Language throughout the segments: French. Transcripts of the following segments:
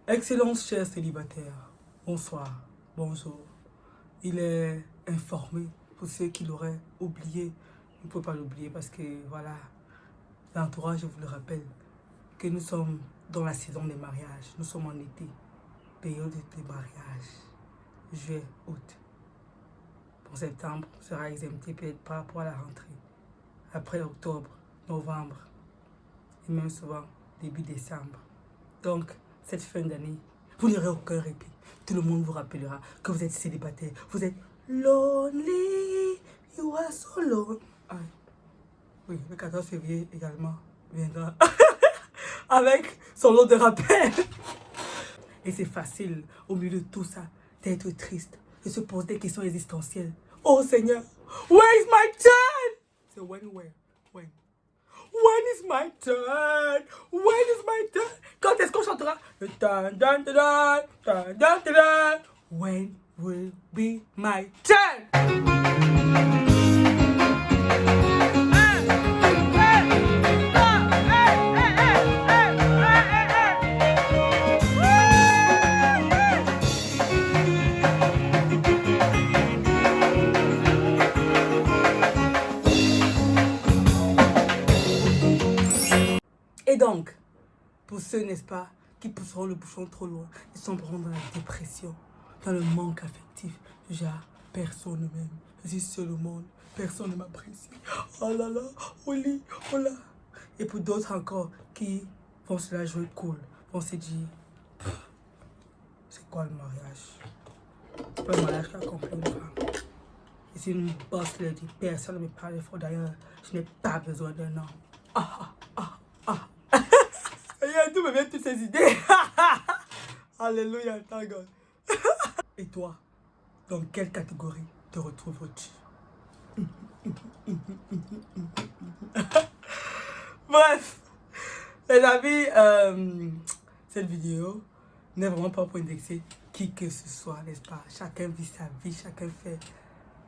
Excellence, chers célibataires. Bonsoir, bonjour. Il est informé pour ceux qui l'auraient oublié. On ne peut pas l'oublier parce que voilà, l'entourage, je vous le rappelle, que nous sommes dans la saison des mariages. Nous sommes en été, période de mariage. Juillet, août. Pour septembre, sera exempté peut-être par rapport à la rentrée. Après octobre, novembre et même souvent début décembre. Donc, cette fin d'année, vous n'aurez aucun répit. Tout le monde vous rappellera que vous êtes célibataire. Vous êtes lonely, you are so lonely. Ah, oui, le 14 février également viendra avec son lot de rappel. Et c'est facile, au milieu de tout ça, d'être triste, de se poser des questions existentielles. Oh Seigneur, where is my turn? C'est when. When is my turn? When is my turn? Quand est-ce qu'on chantera? When will be my turn? Et donc, pour ceux, n'est-ce pas, qui pousseront le bouchon trop loin, ils sombreront dans la dépression, dans le manque affectif. Genre, personne ne m'aime, je suis seul au monde, personne ne m'apprécie. Oh là là, oh là, oh là. Et pour d'autres encore qui vont se la jouer cool, vont se dire, c'est quoi le mariage? C'est pas le mariage qui accomplit une femme. Et c'est une boss lady, personne ne me parle fort. D'ailleurs, je n'ai pas besoin d'un homme. D'où me viennent toutes ces idées? Alléluia, thank God. Et toi, dans quelle catégorie te retrouves-tu? Bref, les amis, cette vidéo n'est vraiment pas pour indexer qui que ce soit, n'est-ce pas? Chacun vit sa vie, chacun fait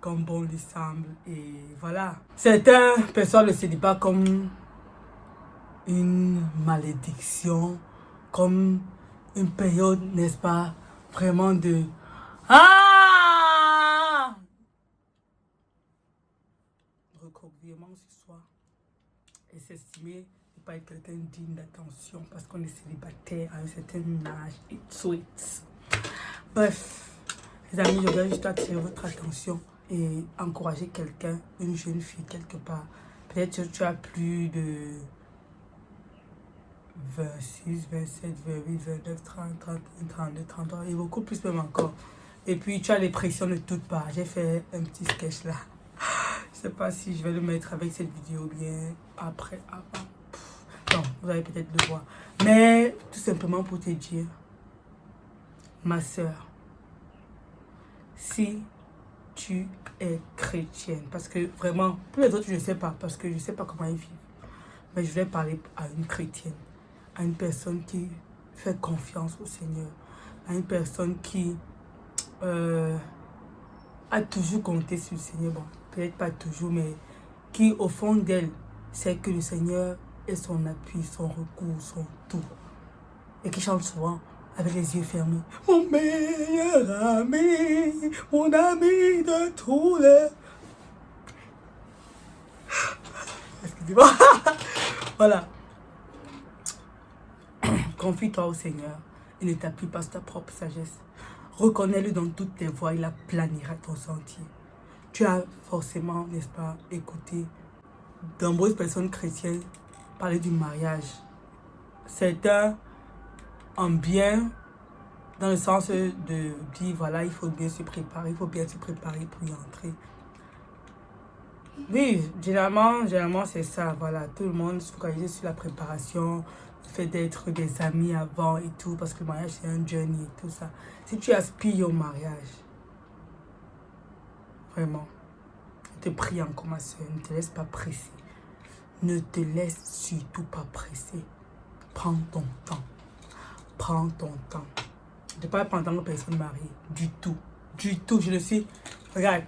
comme bon lui semble. Et voilà. Certains perçoivent le célibat comme une malédiction, comme une période, n'est-ce pas, vraiment de recroquevillement ce soir et s'estimer ne pas être quelqu'un digne d'attention parce qu'on est célibataire à un certain âge et tweets. Bref, les amis, je voudrais juste attirer votre attention et encourager quelqu'un, une jeune fille quelque part. Peut-être que tu as plus de 26, 27, 28, 29, 30, 31, 32, 33 et beaucoup plus même encore. Et puis tu as les pressions de toutes parts. J'ai fait un petit sketch là. Je sais pas si je vais le mettre avec cette vidéo bien après, avant. Non, vous allez peut-être le voir. Mais tout simplement pour te dire, ma soeur, si tu es chrétienne, parce que vraiment, pour les autres je ne sais pas, parce que je ne sais pas comment ils vivent. Mais je vais parler à une chrétienne, à une personne qui fait confiance au Seigneur, à une personne qui a toujours compté sur le Seigneur, bon, peut-être pas toujours, mais qui au fond d'elle sait que le Seigneur est son appui, son recours, son tout, et qui chante souvent avec les yeux fermés. Mon meilleur ami, mon ami de tous les... Excusez-moi. Voilà. Confie-toi au Seigneur et ne t'appuie pas sur ta propre sagesse. Reconnais-le dans toutes tes voies, il aplanira ton sentier. Tu as forcément, n'est-ce pas, écouté de nombreuses personnes chrétiennes parler du mariage. Certains en bien, dans le sens de dire, voilà, il faut bien se préparer, il faut bien se préparer pour y entrer. Oui, généralement c'est ça, voilà, tout le monde se focalise sur la préparation, le fait d'être des amis avant et tout, parce que le mariage c'est un journey et tout ça. Si tu aspires au mariage, vraiment, je te prie encore ma soeur, ne te laisse pas presser, ne te laisse surtout pas presser, prends ton temps, prends ton temps. Je ne parle pas en tant que personne mariée, du tout, je le suis, regarde.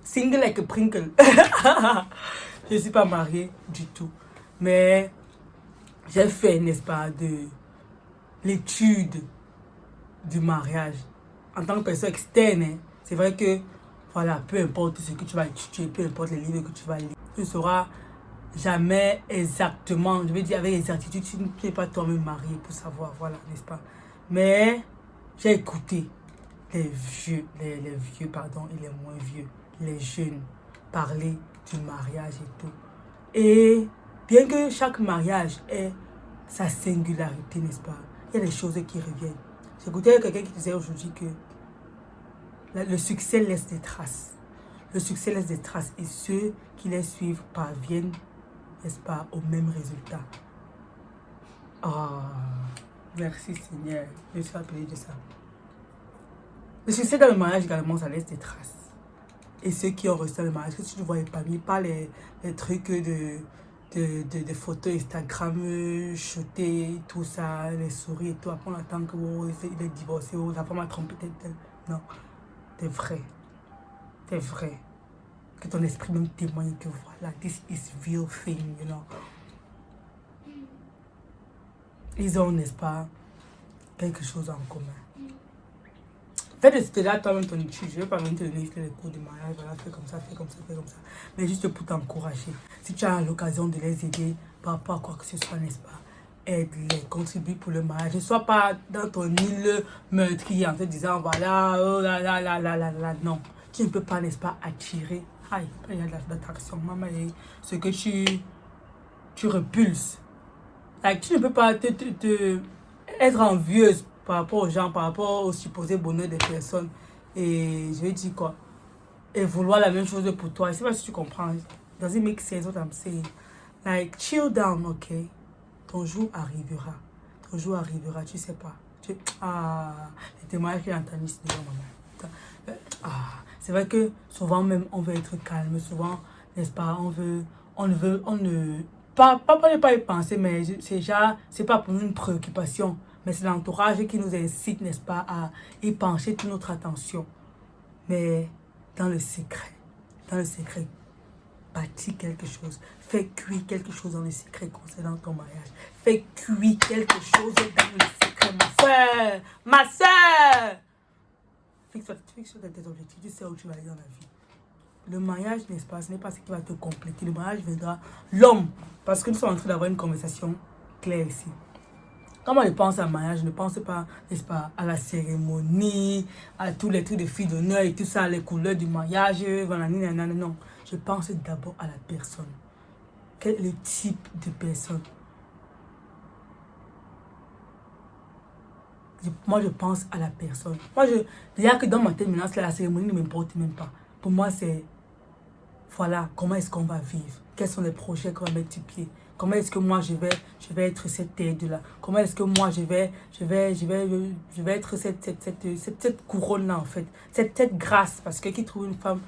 Single like a Pringle. Je ne suis pas mariée du tout. Mais j'ai fait, n'est-ce pas, l'étude du mariage. En tant que personne externe, hein, c'est vrai que, voilà, peu importe ce que tu vas étudier, peu importe les livres que tu vas lire, tu ne sauras jamais exactement, je vais dire avec exactitude, tu n'es pas toi-même marié pour savoir, voilà, n'est-ce pas? Mais j'ai écouté les vieux, pardon, et les moins vieux, les jeunes, parler du mariage et tout. Et bien que chaque mariage ait sa singularité, n'est-ce pas? Il y a des choses qui reviennent. J'écoutais quelqu'un qui disait aujourd'hui que le succès laisse des traces. Le succès laisse des traces et ceux qui les suivent parviennent, n'est-ce pas, au même résultat. Ah, merci Seigneur, je suis appelé de ça. Le succès dans le mariage également, ça laisse des traces. Et ceux qui ont reçu le mariage, que tu ne voyais pas, pas les trucs de photos Instagram shootés, tout ça, les souris et tout. Après, on attend qu'il est divorcé ou la femme a trompé tel. Non, t'es vrai. T'es vrai. Que ton esprit même témoigne que voilà, this is real thing, you know. Ils ont, n'est-ce pas, quelque chose en commun. Fais de cela toi-même ton étude. Je ne vais pas venir te donner les cours de mariage. Voilà, fais comme ça, fais comme ça, fais comme ça. Mais juste pour t'encourager. Si tu as l'occasion de les aider par rapport à quoi que ce soit, n'est-ce pas, aide-les, contribue pour le mariage. Ne sois pas dans ton île meurtrier en te disant voilà, oh là là là là là là. Non, tu ne peux pas, n'est-ce pas, attirer. Aïe, il y a de l'attraction. Maman, ce que tu repulses. Like, tu ne peux pas être envieuse par rapport aux gens, par rapport au supposé bonheur des personnes. Et je vais dire quoi? Et vouloir la même chose pour toi. Je ne sais pas si tu comprends. Does it make sense what I'm saying? Like, chill down, ok? Ton jour arrivera. Ton jour arrivera, tu sais pas. Les témoignages que j'ai entendus, c'est déjà maman. C'est vrai que souvent même, on veut être calme. Souvent, n'est-ce pas, on ne pas y penser, mais c'est pas pour nous une préoccupation. Mais c'est l'entourage qui nous incite, n'est-ce pas, à y pencher toute notre attention. Mais dans le secret, bâtis quelque chose. Fais cuire quelque chose dans le secret concernant ton mariage. Fais cuire quelque chose dans le secret, ma soeur. Fixe-toi tes objectifs, tu sais où tu vas aller dans la vie. Le mariage, n'est-ce pas, ce n'est pas ce qui va te compléter. Le mariage viendra l'homme. Parce que nous sommes en train d'avoir une conversation claire ici. Quand moi je pense à mariage, je ne pense pas, n'est-ce pas, à la cérémonie, à tous les trucs de filles d'honneur et tout ça, les couleurs du mariage, voilà, non. Je pense d'abord à la personne. Quel est le type de personne? Moi, je pense à la personne. Déjà que dans ma tête, maintenant, la cérémonie ne m'importe même pas. Pour moi, c'est, voilà, comment est-ce qu'on va vivre? Quels sont les projets qu'on va mettre sur pied? Comment est-ce que moi, je vais être cette aide-là? Comment est-ce que moi, je vais être cette couronne-là, en fait? Cette grâce, parce que qui trouve une femme,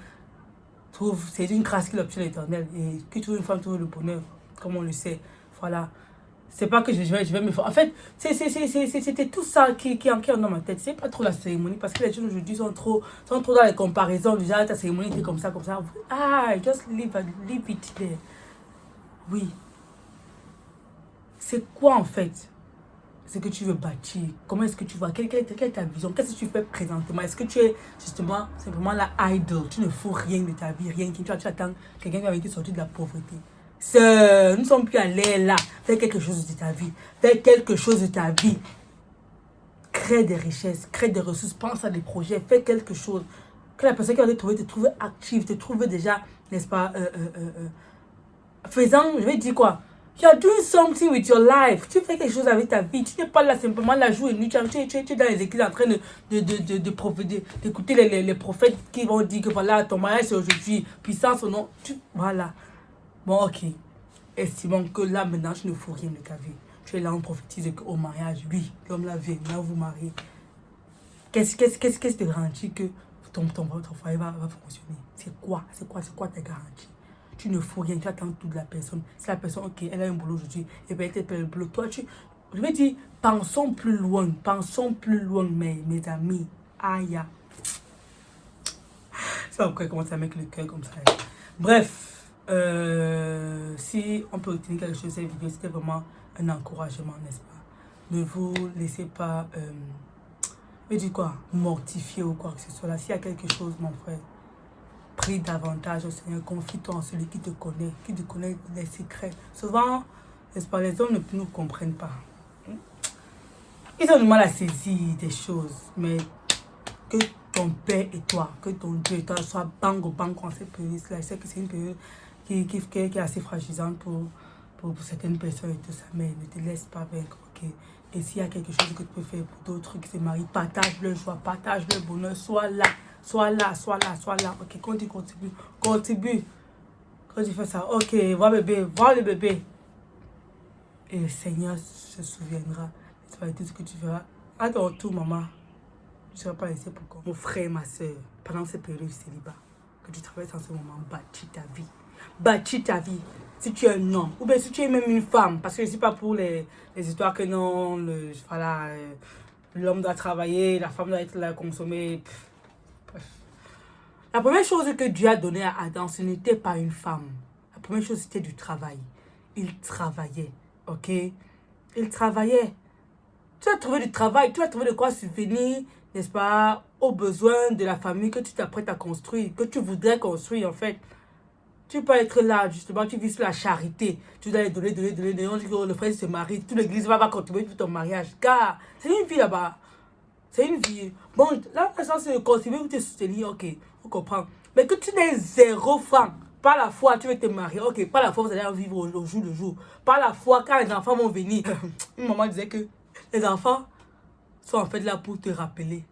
c'est une grâce qui l'obtient l'éternel. Et qui trouve une femme, trouve le bonheur, comme on le sait. Voilà. C'est pas que je vais me faire. En fait, c'était tout ça qui est dans ma tête. C'est pas trop la cérémonie, parce que les gens aujourd'hui sont trop dans les comparaisons. Déjà, ta cérémonie était comme ça. Just leave it there. Oui. C'est quoi en fait ce que tu veux bâtir? Comment est-ce que tu vois? Quelle est ta vision? Qu'est-ce que tu fais présentement? Est-ce que tu es justement simplement la idol? Tu ne fous rien de ta vie, rien. Tu attends quelqu'un qui va te sortir de la pauvreté. Nous ne sommes plus allés là. Fais quelque chose de ta vie. Fais quelque chose de ta vie. Crée des richesses, crée des ressources, pense à des projets, fais quelque chose. Que la personne qui va te trouve active, te trouve déjà, n'est-ce pas, faisant, je vais dire quoi? You are doing something with your life. Tu fais quelque chose avec ta vie. Tu n'es pas là simplement la jour et nuit. Tu es dans les églises en train d'écouter les prophètes qui vont dire que voilà, ton mariage c'est aujourd'hui. Puissance au nom. Voilà. Bon, ok. Estimons que là, maintenant, tu ne fous rien de ta vie. Tu es là, on prophétise qu'au mariage, oui, l'homme la vient, là, vous mariez. Qu'est-ce qui te garantit que votre foyer va fonctionner? C'est quoi ta garantie? Tu ne fous rien, tu attends tout de la personne. Si la personne, ok, elle a un boulot aujourd'hui, et bien elle le boulot. Toi, je vais dire, pensons plus loin, mes amis. Aïe. C'est pas pourquoi commencer à mettre le cœur comme ça. Bref, si on peut obtenir quelque chose de cette vidéo, c'était vraiment un encouragement, n'est-ce pas? ne vous laissez pas, je dis quoi, mortifier ou quoi que ce soit. Là, s'il y a quelque chose, mon frère, prie davantage au Seigneur, confie-toi en celui qui te connaît les secrets. Souvent, n'est-ce pas, les hommes ne nous comprennent pas. Ils ont du mal à saisir des choses, mais que ton Père et toi, que ton Dieu et toi soient bang au bang en cette période-là. Je sais que c'est une période qui est assez fragilisante pour certaines personnes et tout ça, mais ne te laisse pas vaincre, ok? Et s'il y a quelque chose que tu peux faire pour d'autres qui se marient, partage leur joie, partage leur bonheur, sois là, sois là, sois là, sois là, ok? Quand tu contribue, quand tu fais ça, ok, vois le bébé, et le Seigneur se souviendra, c'est pas tout ce que tu feras. À ton tour, maman. Tu ne seras pas laissé pour quoi. Mon frère, ma soeur, pendant cette période de célibat, que tu traverses en ce moment, bâtis ta vie. Bâtis ta vie. Si tu es un homme, ou bien si tu es même une femme, parce que je ne suis pas pour les histoires que non, voilà, l'homme doit travailler, la femme doit être là, consommer. Bref. La première chose que Dieu a donnée à Adam, ce n'était pas une femme. La première chose, c'était du travail. Il travaillait, ok? Il travaillait. Tu as trouvé du travail, tu as trouvé de quoi subvenir, n'est-ce pas, aux besoins de la famille que tu t'apprêtes à construire, que tu voudrais construire en fait. Tu peux être là, justement, tu vis sur la charité. Tu dois les donner. On dit que le frère se marie, toute l'église va contribuer pour ton mariage. Car c'est une vie là-bas. C'est une vie. Bon, là, ça c'est contribuer pour te soutenir, ok, on comprend. Mais que tu n'aies 0 francs, par la foi, tu veux te marier, ok, par la foi, vous allez en vivre au jour le jour. Par la foi, quand les enfants vont venir, une maman disait que les enfants sont en fait là pour te rappeler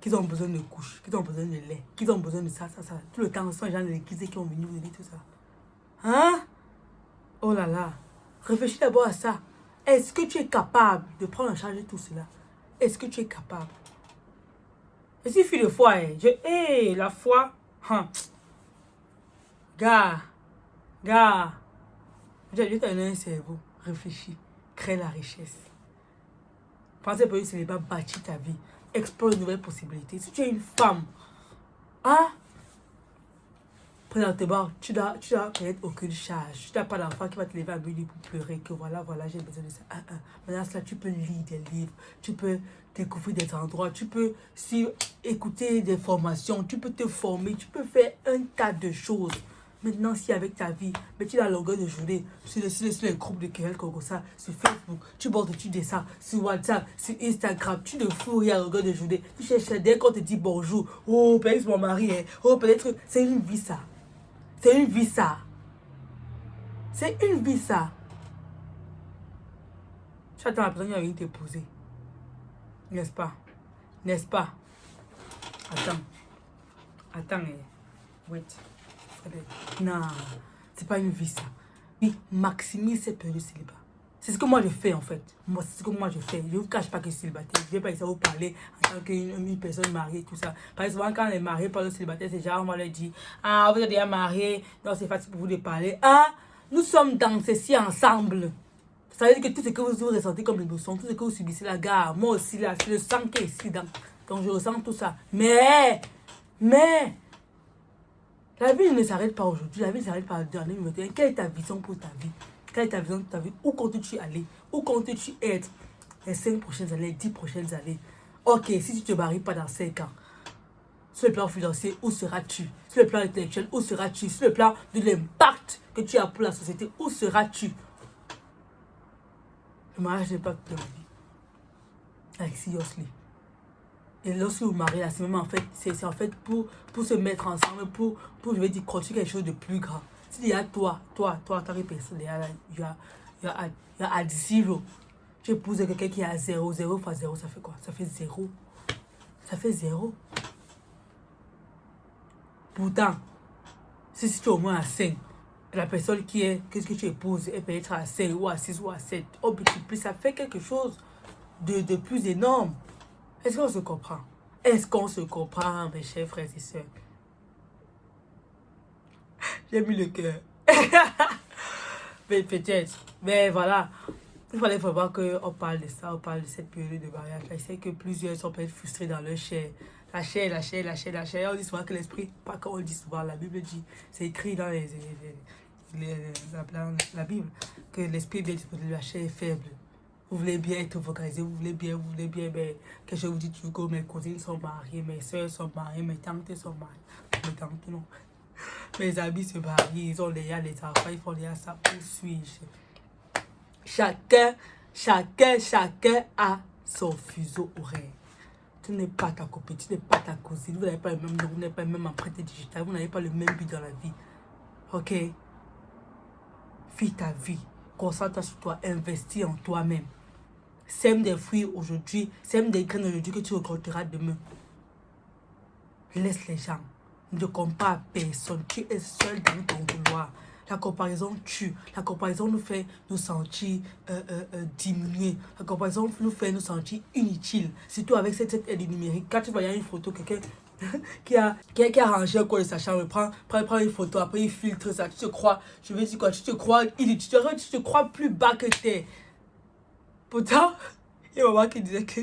qu'ils ont besoin de couches, qu'ils ont besoin de lait, qu'ils ont besoin de ça. Tout le temps, ce sont les gens de l'église qui ont venu vous dire tout ça. Hein? Oh là là. Réfléchis d'abord à ça. Est-ce que tu es capable de prendre en charge de tout cela? Est-ce que tu es capable? Il suffit de foi. La foi. Hein. Gars. Je t'ai donné un cerveau. Réfléchis. Crée la richesse. Pensez pour ce n'est pas bâtir ta vie. Explore de nouvelles possibilités. Si tu es une femme, hein, présentement, tu dois peut-être aucune charge. Tu n'as pas d'enfant qui va te lever à minuit pour pleurer, que voilà, j'ai besoin de ça. Maintenant, cela, tu peux lire des livres, tu peux découvrir des endroits, tu peux écouter des formations, tu peux te former, tu peux faire un tas de choses. Maintenant, si avec ta vie, mais tu es à longueur de journée, sur les groupes de querelles comme ça, sur Facebook, tu bordes, tu descends, sur WhatsApp, sur Instagram, tu ne fous rien à longueur de journée. Tu cherches dès qu'on te dit bonjour, oh, peut-être c'est mon mari, hein. Oh, peut-être, c'est une vie ça. C'est une vie ça. C'est une vie ça. Tu attends la personne qui va venir t'épouser. N'est-ce pas? N'est-ce pas? Attends, wait. Non, c'est pas une vie ça. Oui, maximise cette période de célibat. C'est ce que moi je fais en fait. C'est ce que moi je fais. Je ne vous cache pas que je suis célibataire. Je ne vais pas essayer de vous parler en tant qu'une personne mariée, tout ça. Par exemple, quand les mariés parlent de célibataire, c'est genre, on va leur dire, ah, vous êtes déjà mariés, donc c'est facile pour vous de parler. Ah, nous sommes dans ceci ensemble. Ça veut dire que tout ce que vous ressentez comme émotion, tout ce que vous subissez la gare, moi aussi là, c'est le sang qui est ici. Donc je ressens tout ça. Mais, la vie ne s'arrête pas aujourd'hui, la vie ne s'arrête pas en 2021. Quelle est ta vision pour ta vie? Quelle est ta vision pour ta vie? Où comptes-tu aller? Où comptes-tu être les 5 prochaines années, les 10 prochaines années? Ok, si tu ne te maries pas dans 5 ans, sur le plan financier, où seras-tu? Sur le plan intellectuel, où seras-tu? Sur le plan de l'impact que tu as pour la société, où seras-tu? Le mariage n'est pas toute la vie. Like, seriously. Et lorsque vous mariez, là, c'est même en fait, c'est en fait pour se mettre ensemble, pour je vais dire, construire quelque chose de plus grand. Si il y a toi, en tant que personne, il y a à 0. Tu épouses quelqu'un qui est à 0, 0 fois 0, ça fait quoi? Ça fait 0. Ça fait 0. Pourtant, si tu es au moins à 5, la personne qu'est-ce que tu épouses, elle peut être à 5 ou à 6 ou à 7. Au plus, ça fait quelque chose de plus énorme. Est-ce qu'on se comprend? Est-ce qu'on se comprend, mes chers frères et sœurs? J'ai mis le cœur. Mais peut-être. Mais voilà. Il fallait vraiment qu'on parle de ça, on parle de cette période de mariage. Je sais que plusieurs sont peut-être frustrés dans leur chair. La chair. On dit souvent que l'esprit, pas comme on le dit souvent, la Bible dit, c'est écrit dans la Bible, que l'esprit vient de la chair est faible. Vous voulez bien être vocalisé, vous voulez bien, mais que je vous dis toujours que mes cousines sont mariées, mes soeurs sont mariées, mes tantes sont mariées. Mes tantes, non. Mes amis se marient, ils ont les enfants, ils font les ça, où suis-je? Chacun a son fuseau horaire. Tu n'es pas ta copine, tu n'es pas ta cousine, vous n'avez pas le même nom, vous n'avez pas le même empreinte digitale, vous n'avez pas le même but dans la vie. Ok? Vis ta vie, concentre-toi sur toi, investis en toi-même. Sème des fruits aujourd'hui, sème des graines aujourd'hui que tu récolteras demain. Laisse les gens. Ne te compare à personne. Tu es seul dans ton couloir. La comparaison tue. La comparaison nous fait nous sentir diminués. La comparaison nous fait nous sentir inutiles. Surtout avec cette aide numérique. Quand tu vois, il y a une photo, quelqu'un qui a rangé un coin de sa chambre, prend une photo, après il filtre ça. Tu te crois, je veux dire quoi, tu te crois inutile. Tu te crois plus bas que t'es. Pourtant, il y a maman qui disait que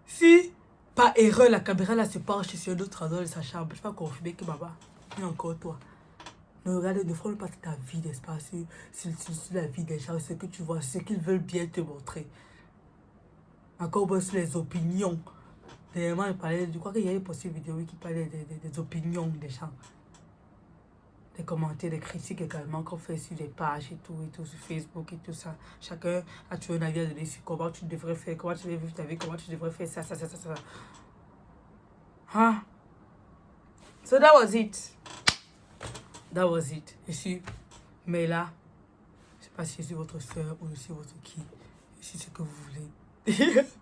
si par erreur la caméra là se penche sur un autre endroit de sa chambre, je vais confirmer que maman, et encore toi, ne frôle pas ta vie d'espace sur la vie des gens, ce que tu vois, ce qu'ils veulent bien te montrer. Encore sur les opinions. Dernièrement, je crois qu'il y a une possible vidéo qui parlait des opinions des gens. Des commentaires, des critiques également qu'on fait sur les pages et tout, sur Facebook et tout ça. Chacun a toujours un avis à donner sur comment tu devrais faire, comment tu devrais vivre ta vie, comment tu devrais faire ça. Huh? So that was it. Je suis Mela. Je sais pas si je suis votre soeur ou je suis votre qui. Je suis ce que vous voulez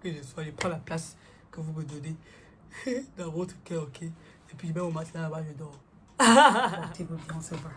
que je sois. Je prends la place que vous me donnez dans votre cœur, ok? Et puis, même au matin là-bas, je dors. Portez-vous bien, on se voit.